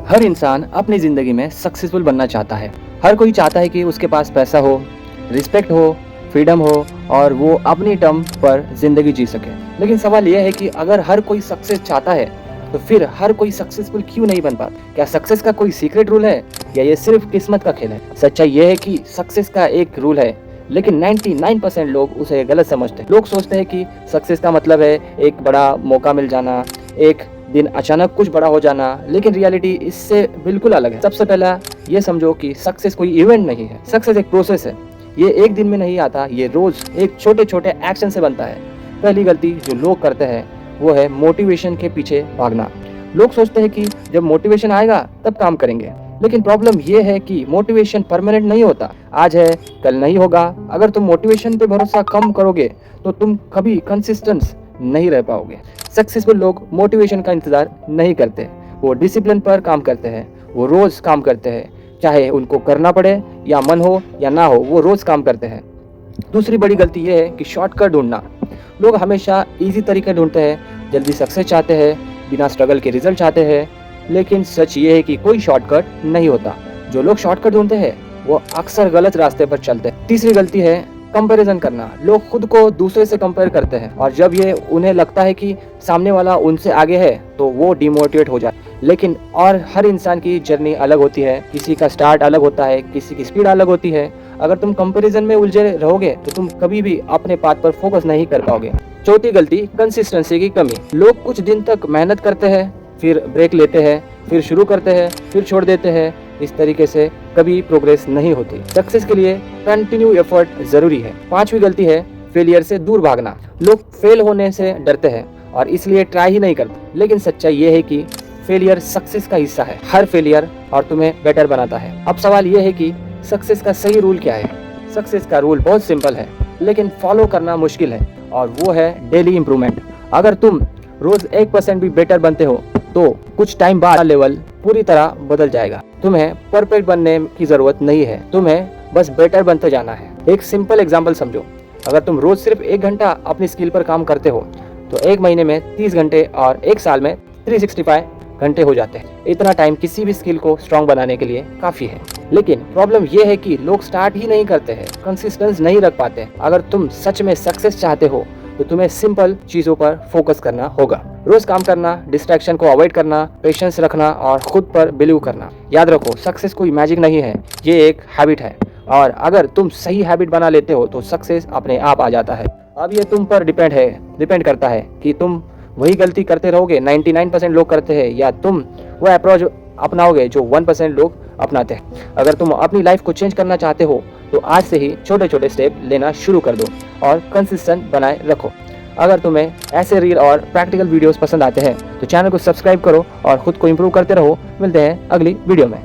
हर इंसान अपनी ज़िंदगी में सक्सेसफुल बनना चाहता है। हर कोई चाहता है कि उसके पास पैसा हो, रिस्पेक्ट हो, फ्रीडम हो और वो अपनी टर्म पर ज़िंदगी जी सके। लेकिन सवाल यह है कि अगर हर कोई सक्सेस चाहता है तो फिर हर कोई सक्सेसफुल क्यों नहीं बन पाता? क्या सक्सेस का कोई सीक्रेट रूल है या ये सिर्फ किस्मत का खेल है? सच्चाई ये है कि सक्सेस का एक रूल है, लेकिन 99% लोग उसे गलत समझते हैं। लोग सोचते हैं कि सक्सेस का मतलब है एक बड़ा मौका मिल जाना, एक दिन अचानक कुछ बड़ा हो जाना, लेकिन रियलिटी इससे बिल्कुल अलग है। सबसे पहला ये समझो कि सक्सेस कोई इवेंट नहीं है, सक्सेस एक प्रोसेस है। ये एक दिन में नहीं आता, ये रोज एक छोटे छोटे एक्शन से बनता है। पहली गलती जो लोग करते हैं वो है मोटिवेशन के पीछे भागना। लोग सोचते हैं कि जब मोटिवेशन आएगा तब काम करेंगे, लेकिन प्रॉब्लम ये है कि मोटिवेशन परमानेंट नहीं होता। आज है कल नहीं होगा। अगर तुम मोटिवेशन पे भरोसा कम करोगे तो तुम कभी कंसिस्टेंट नहीं रह पाओगे। सक्सेसफुल लोग मोटिवेशन का इंतजार नहीं करते, वो डिसिप्लिन पर काम करते हैं। वो रोज काम करते हैं, चाहे उनको करना पड़े या मन हो या ना हो, वो रोज काम करते हैं। दूसरी बड़ी गलती ये है कि शॉर्टकट ढूंढना। लोग हमेशा इजी तरीके ढूंढते हैं, जल्दी सक्सेस चाहते हैं, बिना स्ट्रगल के रिजल्ट चाहते हैं, लेकिन सच ये है कि कोई शॉर्टकट नहीं होता। जो लोग शॉर्टकट ढूंढते हैं वो अक्सर गलत रास्ते पर चलते हैं। तीसरी गलती है कंपैरिजन करना। लोग खुद को दूसरे से कंपेयर करते हैं और जब ये उन्हें लगता है कि सामने वाला उनसे आगे है तो वो डिमोटिवेट हो जाए। लेकिन और हर इंसान की जर्नी अलग होती है, किसी का स्टार्ट अलग होता है, किसी की स्पीड अलग होती है। अगर तुम कंपैरिजन में उलझे रहोगे तो तुम कभी भी अपने पाथ पर फोकस नहीं कर पाओगे। चौथी गलती कंसिस्टेंसी की कमी। लोग कुछ दिन तक मेहनत करते हैं, फिर ब्रेक लेते हैं, फिर शुरू करते हैं, फिर छोड़ देते हैं। इस तरीके से कभी प्रोग्रेस नहीं होती। सक्सेस के लिए कंटिन्यू एफर्ट जरूरी है। पांचवी गलती है फेलियर से दूर भागना। लोग फेल होने से डरते हैं और इसलिए ट्राई ही नहीं करते, लेकिन सच्चाई ये है कि फेलियर सक्सेस का हिस्सा है। हर फेलियर और तुम्हें बेटर बनाता है। अब सवाल ये है कि सक्सेस का सही रूल क्या है? सक्सेस का रूल बहुत सिंपल है, लेकिन फॉलो करना मुश्किल है, और वो है डेली इंप्रूवमेंट। अगर तुम रोज 1% भी बेटर बनते हो तो कुछ टाइम बाद लेवल पूरी तरह बदल जाएगा। तुम्हें परफेक्ट बनने की जरूरत नहीं है, तुम्हें बस बेटर बनते जाना है। एक सिंपल एग्जांपल समझो। अगर तुम रोज सिर्फ 1 घंटा अपनी स्किल पर काम करते हो तो 1 महीने में 30 घंटे और 1 साल में 365 घंटे हो जाते हैं। इतना टाइम किसी भी स्किल को स्ट्रॉन्ग बनाने के लिए काफी है। लेकिन प्रॉब्लम ये है कि लोग स्टार्ट ही नहीं करते हैं, कंसिस्टेंस नहीं रख पाते। अगर तुम सच में सक्सेस चाहते हो तो तुम्हें सिंपल चीजों पर फोकस करना होगा। रोज काम करना, डिस्ट्रैक्शन को अवॉइड करना, पेशेंस रखना और खुद पर बिलीव करना। याद रखो, सक्सेस कोई मैजिक नहीं है, ये एक हैबिट है, और अगर तुम सही हैबिट बना लेते हो तो सक्सेस अपने आप आ जाता है। अब ये तुम पर डिपेंड करता है कि तुम वही गलती करते रहोगे 99% लोग करते हैं, या तुम वो अप्रोच अपनाओगे जो 1% लोग अपनाते हैं। अगर तुम अपनी लाइफ को चेंज करना चाहते हो तो आज से ही छोटे छोटे स्टेप लेना शुरू कर दो और कंसिस्टेंट बनाए रखो। अगर तुम्हें ऐसे रील और प्रैक्टिकल वीडियोस पसंद आते हैं तो चैनल को सब्सक्राइब करो और खुद को इम्प्रूव करते रहो। मिलते हैं अगली वीडियो में।